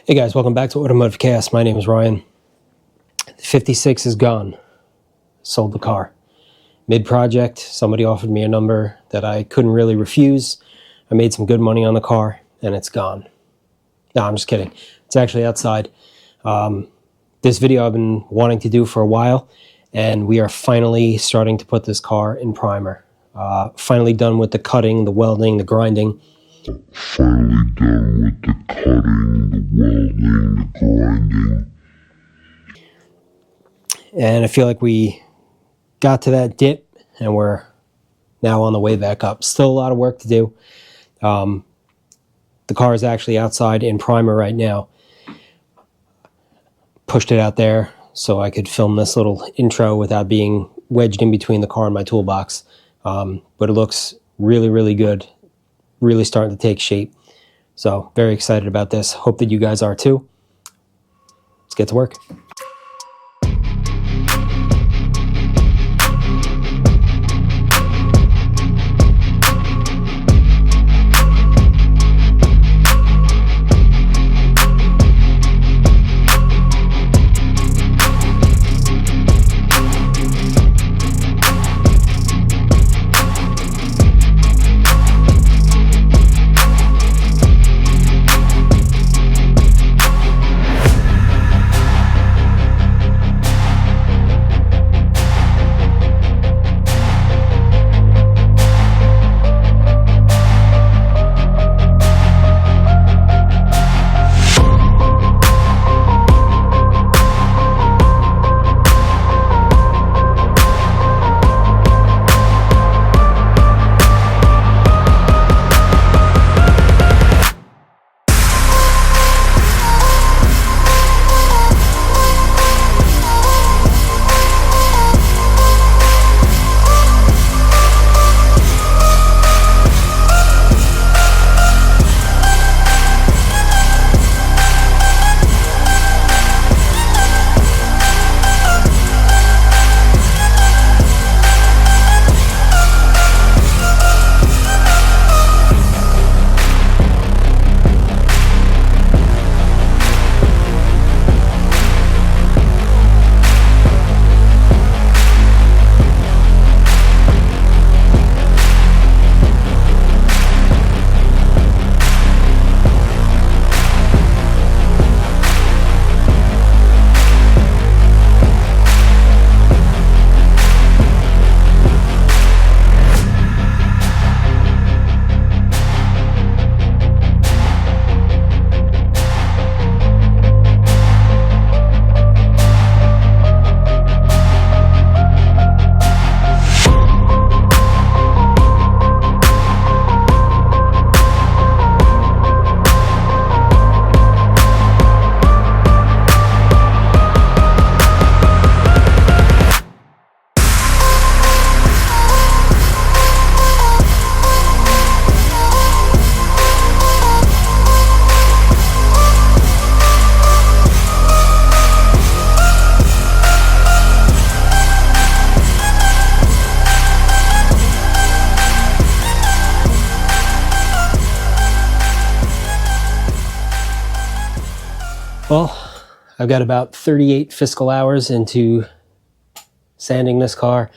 Hey guys, welcome back to Automotive Chaos. My name is Ryan. The 56 is gone. Sold the car. Mid-project, somebody offered me a number that I couldn't really refuse. I made some good money on the car, and it's gone. No, I'm just kidding. It's actually outside. This video I've been wanting to do for a while, and we are finally starting to put this car in primer. Finally done with the cutting, the welding, the grinding. Finally done with the cutting, the welding, the grinding. And I feel like we got to that dip and we're now on the way back up. Still a lot of work to do. The car is actually outside in primer right now. Pushed it out there so I could film this little intro without being wedged in between the car and my toolbox. But it looks really, really good. Really starting to take shape. So very excited about this. Hope that you guys are too. Let's get to work. Well, I've got about 38 fiscal hours into sanding this car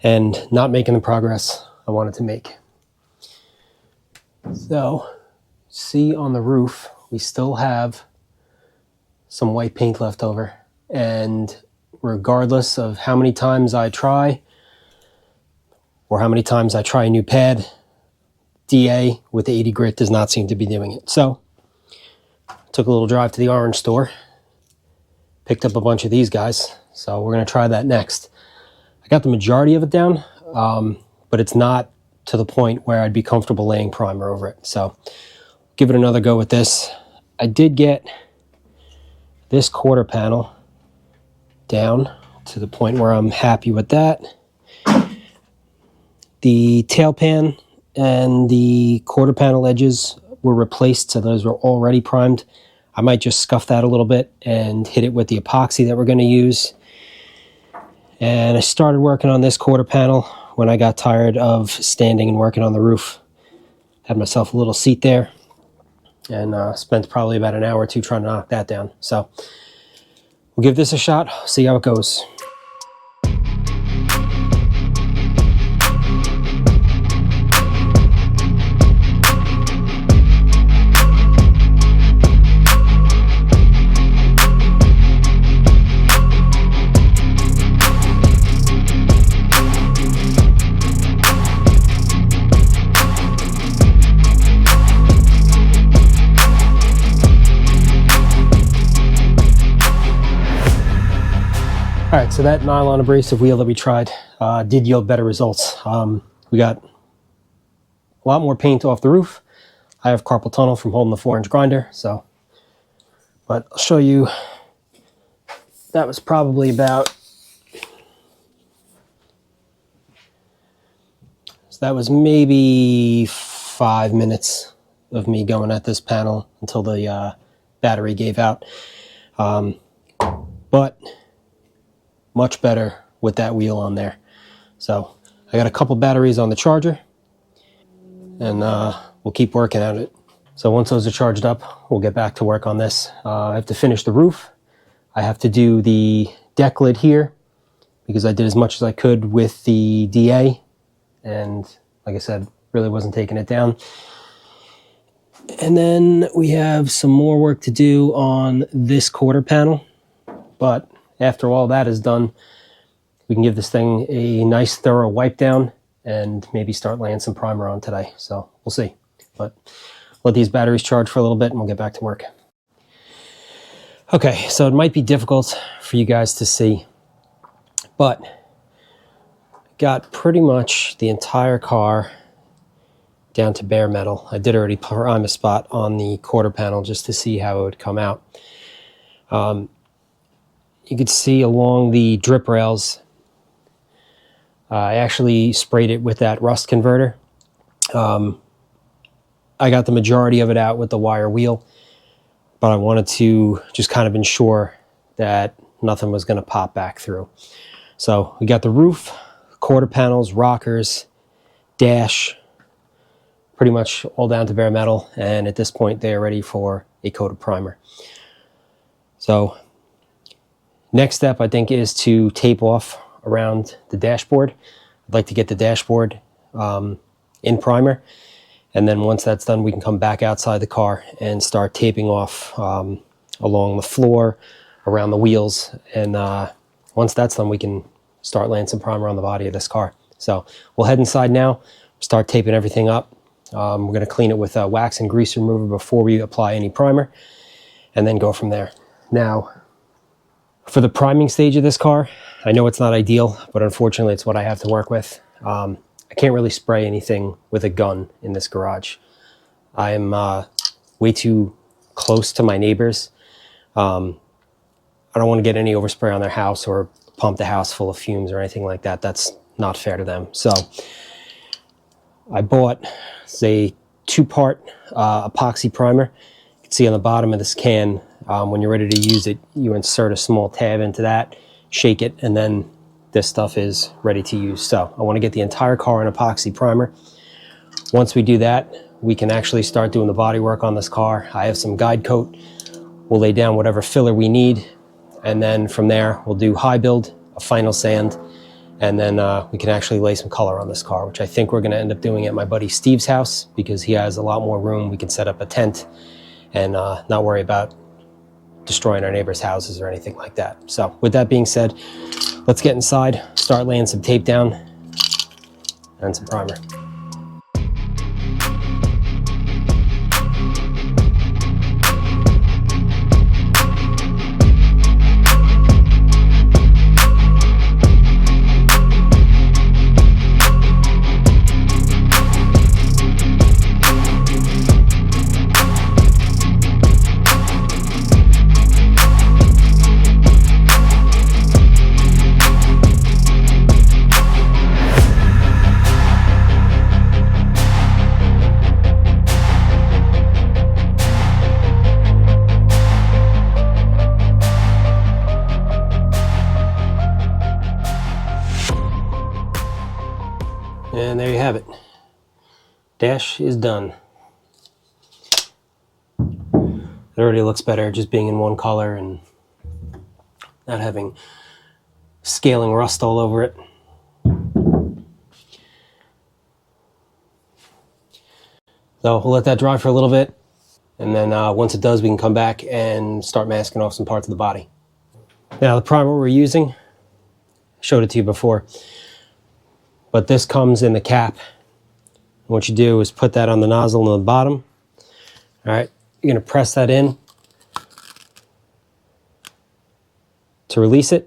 and not making the progress I wanted to make. So, see on the roof, we still have some white paint left over. And regardless of how many times I try, or how many times I try a new pad, DA with the 80 grit does not seem to be doing it. So, took a little drive to the orange store, picked up a bunch of these guys, so we're going to try that next. I got the majority of it down, but it's not to the point where I'd be comfortable laying primer over it. So give it another go with this. I did get this quarter panel down to the point where I'm happy with that. The tail pan and the quarter panel edges were replaced, so those were already primed. I might just scuff that a little bit and hit it with the epoxy that we're going to use. And I started working on this quarter panel when I got tired of standing and working on the roof. Had myself a little seat there. and spent probably about an hour or two trying to knock that down. So we'll give this a shot, see how it goes. All right, so that nylon abrasive wheel that we tried did yield better results. We got a lot more paint off the roof. I have carpal tunnel from holding the 4-inch grinder, so, but I'll show you, that was probably about, so that was maybe 5 minutes of me going at this panel until the battery gave out. But much better with that wheel on there. So I got a couple batteries on the charger, and we'll keep working at it. So once those are charged up, we'll get back to work on this. I have to finish the roof. I have to do the deck lid here because I did as much as I could with the DA, and like I said, really wasn't taking it down. And then we have some more work to do on this quarter panel, but after all that is done, we can give this thing a nice thorough wipe down and maybe start laying some primer on today. So we'll see. But let these batteries charge for a little bit and we'll get back to work. Okay, so it might be difficult for you guys to see, but got pretty much the entire car down to bare metal. I did already prime a spot on the quarter panel just to see how it would come out. You could see along the drip rails, I actually sprayed it with that rust converter. I got the majority of it out with the wire wheel, but I wanted to just kind of ensure that nothing was going to pop back through. So we got the roof, quarter panels, rockers, dash, pretty much all down to bare metal, and at this point they are ready for a coat of primer. So next step, I think, is to tape off around the dashboard. I'd like to get the dashboard in primer, and then once that's done, we can come back outside the car and start taping off along the floor, around the wheels, and once that's done, we can start laying some primer on the body of this car. So we'll head inside now, start taping everything up. We're going to clean it with a wax and grease remover before we apply any primer, and then go from there. Now, for the priming stage of this car, I know it's not ideal, but unfortunately it's what I have to work with. I can't really spray anything with a gun in this garage. I am way too close to my neighbors. I don't want to get any overspray on their house or pump the house full of fumes or anything like that. That's not fair to them. So I bought a 2-part epoxy primer. You can see on the bottom of this can, when you're ready to use it, you insert a small tab into that, shake it, and then this stuff is ready to use. So I want to get the entire car in epoxy primer. Once we do that, we can actually start doing the body work on this car. I have some guide coat. We'll lay down whatever filler we need, and then from there we'll do high build, a final sand, and then we can actually lay some color on this car, which I think we're going to end up doing at my buddy Steve's house because he has a lot more room. We can set up a tent and not worry about destroying our neighbors' houses or anything like that. So with that being said, let's get inside, start laying some tape down and some primer. And there you have it. Dash is done. It already looks better just being in one color and not having scaling rust all over it. So we'll let that dry for a little bit, and then once it does, we can come back and start masking off some parts of the body. Now the primer we're using, I showed it to you before, but this comes in the cap. What you do is put that on the nozzle on the bottom. All right, you're gonna press that in to release it.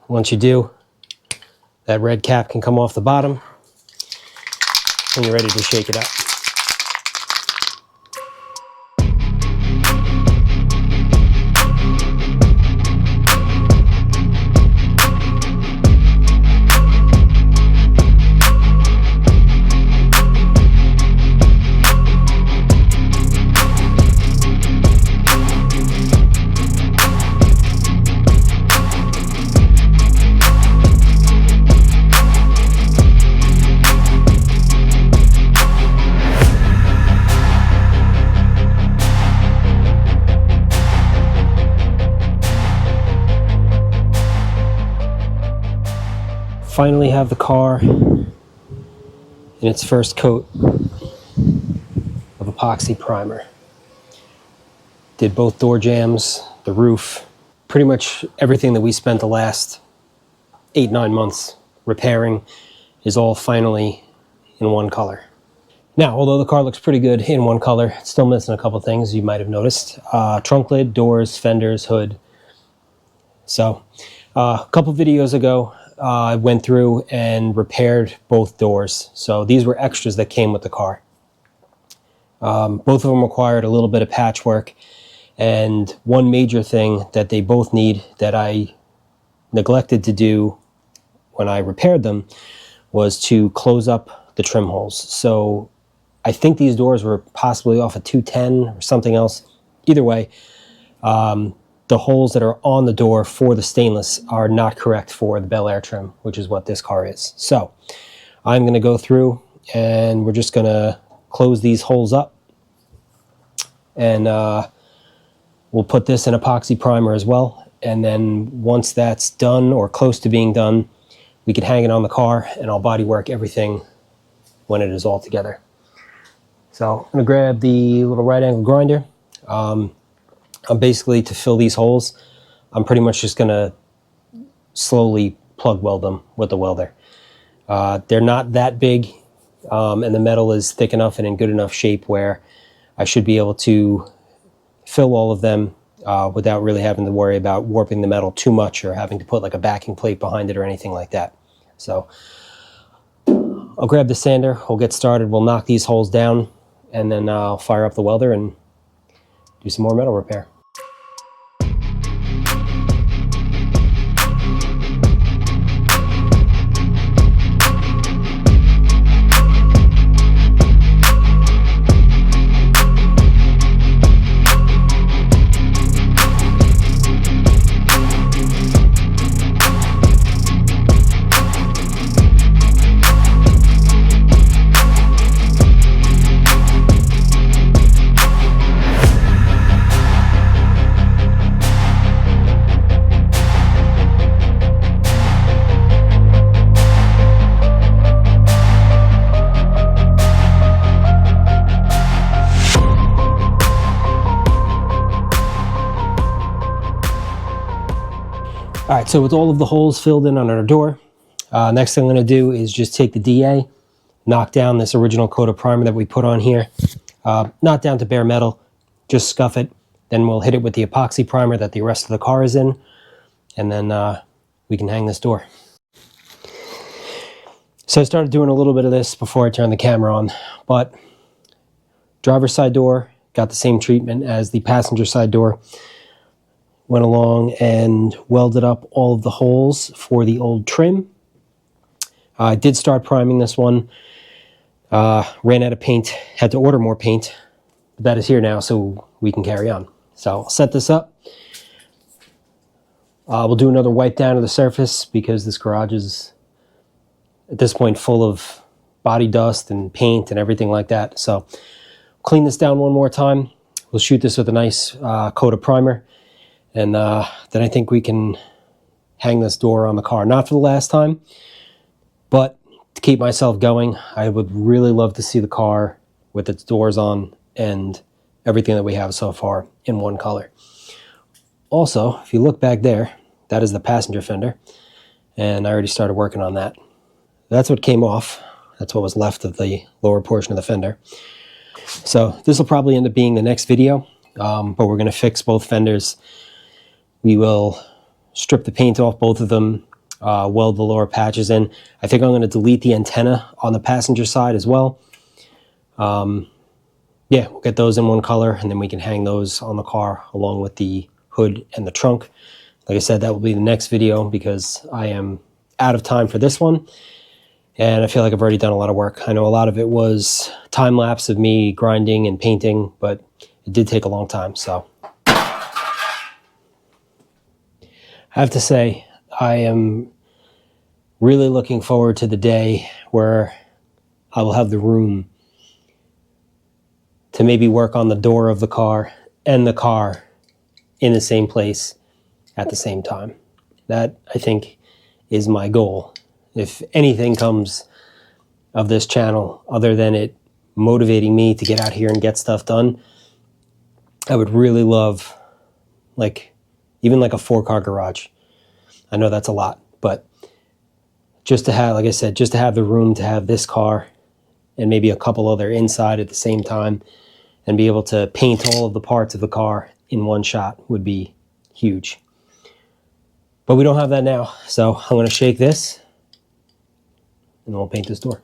Once you do, that red cap can come off the bottom, and you're ready to shake it up. Finally have the car in its first coat of epoxy primer. Did both door jambs, the roof, pretty much everything that we spent the last 8-9 months repairing is all finally in one color. Now, although the car looks pretty good in one color, it's still missing a couple things you might have noticed. Trunk lid, doors, fenders, hood. So a couple videos ago, I went through and repaired both doors. So these were extras that came with the car. Both of them required a little bit of patchwork. And one major thing that they both need that I neglected to do when I repaired them was to close up the trim holes. So I think these doors were possibly off a 210 or something else. Either way, the holes that are on the door for the stainless are not correct for the Bel Air trim, which is what this car is. So I'm going to go through and we're just going to close these holes up, and we'll put this in epoxy primer as well. And then once that's done or close to being done, we can hang it on the car and I'll body work everything when it is all together. So I'm going to grab the little right angle grinder. I'm basically, to fill these holes, I'm pretty much just going to slowly plug weld them with the welder. They're not that big, and the metal is thick enough and in good enough shape where I should be able to fill all of them without really having to worry about warping the metal too much or having to put like a backing plate behind it or anything like that. So I'll grab the sander, we'll get started, we'll knock these holes down, and then I'll fire up the welder and do some more metal repair. All right, so with all of the holes filled in on our door, next thing I'm going to do is just take the DA, knock down this original coat of primer that we put on here, not down to bare metal, just scuff it. Then we'll hit it with the epoxy primer that the rest of the car is in, and then we can hang this door. So I started doing a little bit of this before I turned the camera on, but driver's side door got the same treatment as the passenger side door. Went along and welded up all of the holes for the old trim. I did start priming this one. Ran out of paint, had to order more paint. But that is here now, so we can carry on. So I'll set this up. We'll do another wipe down of the surface because this garage is, at this point, full of body dust and paint and everything like that. So clean this down one more time. we'll shoot this with a nice coat of primer, and then I think we can hang this door on the car. Not for the last time, but to keep myself going. I would really love to see the car with its doors on and everything that we have so far in one color. Also, if you look back there, that is the passenger fender, and I already started working on that. That's what came off. That's what was left of the lower portion of the fender. So this will probably end up being the next video, but we're going to fix both fenders. We will strip the paint off both of them, weld the lower patches in. I think I'm going to delete the antenna on the passenger side as well. Yeah, we'll get those in one color, and then we can hang those on the car along with the hood and the trunk. Like I said, that will be the next video because I am out of time for this one, and I feel like I've already done a lot of work. I know a lot of it was time lapse of me grinding and painting, but it did take a long time. So I have to say, I am really looking forward to the day where I will have the room to maybe work on the door of the car and the car in the same place at the same time. That, I think, is my goal. If anything comes of this channel other than it motivating me to get out here and get stuff done, I would really love, even like a 4-car garage. I know that's a lot, but just to have, like I said, just to have the room to have this car and maybe a couple other inside at the same time and be able to paint all of the parts of the car in one shot would be huge. But we don't have that now, so I'm going to shake this and we'll paint this door.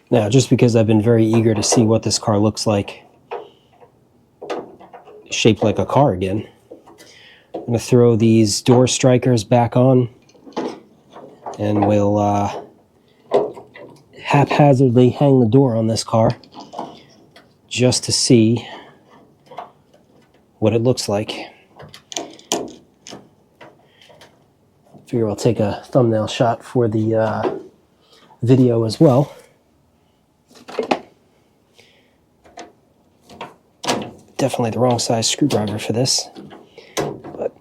Now, just because I've been very eager to see what this car looks like, shaped like a car again, I'm going to throw these door strikers back on, and we'll haphazardly hang the door on this car just to see what it looks like. Figure I'll take a thumbnail shot for the video as well. Definitely the wrong size screwdriver for this, but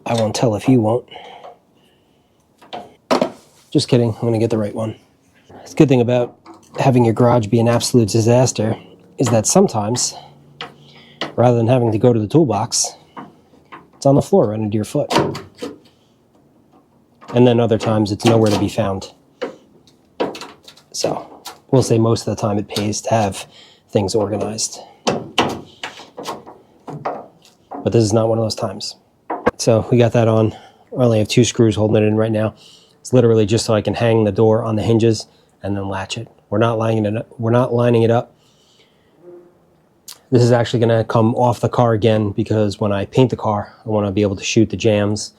I won't tell if you won't. Just kidding, I'm going to get the right one. The good thing about having your garage be an absolute disaster is that sometimes, rather than having to go to the toolbox, it's on the floor right under your foot. And then other times it's nowhere to be found. So we'll say most of the time it pays to have things organized. But this is not one of those times. So we got that on. I only have 2 screws holding it in right now. It's literally just so I can hang the door on the hinges and then latch it. We're not lining it up. This is actually going to come off the car again because when I paint the car, I want to be able to shoot the jambs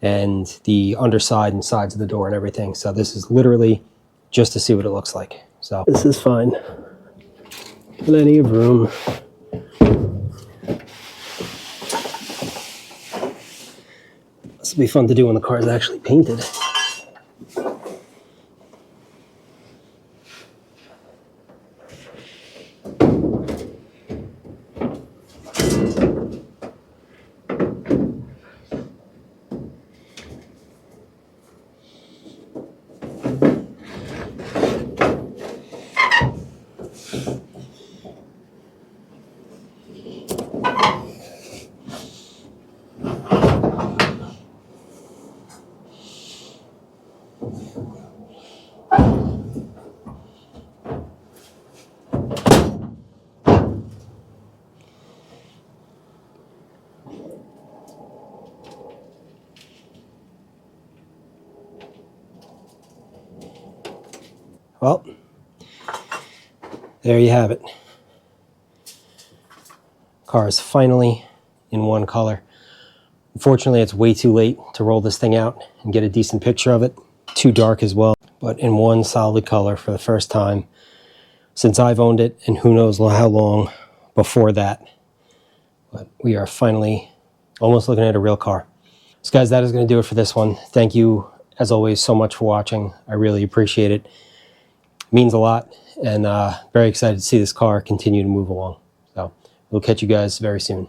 and the underside and sides of the door and everything. So this is literally just to see what it looks like. So this is fine. Plenty of room. This will be fun to do when the car is actually painted. Well, there you have it. Car is finally in one color. Unfortunately, it's way too late to roll this thing out and get a decent picture of it. Too dark as well, but in one solid color for the first time since I've owned it, and who knows how long before that. But we are finally almost looking at a real car. So guys, that is going to do it for this one. Thank you as always, so much for watching. I really appreciate it. It means a lot, and very excited to see this car continue to move along. So we'll catch you guys very soon.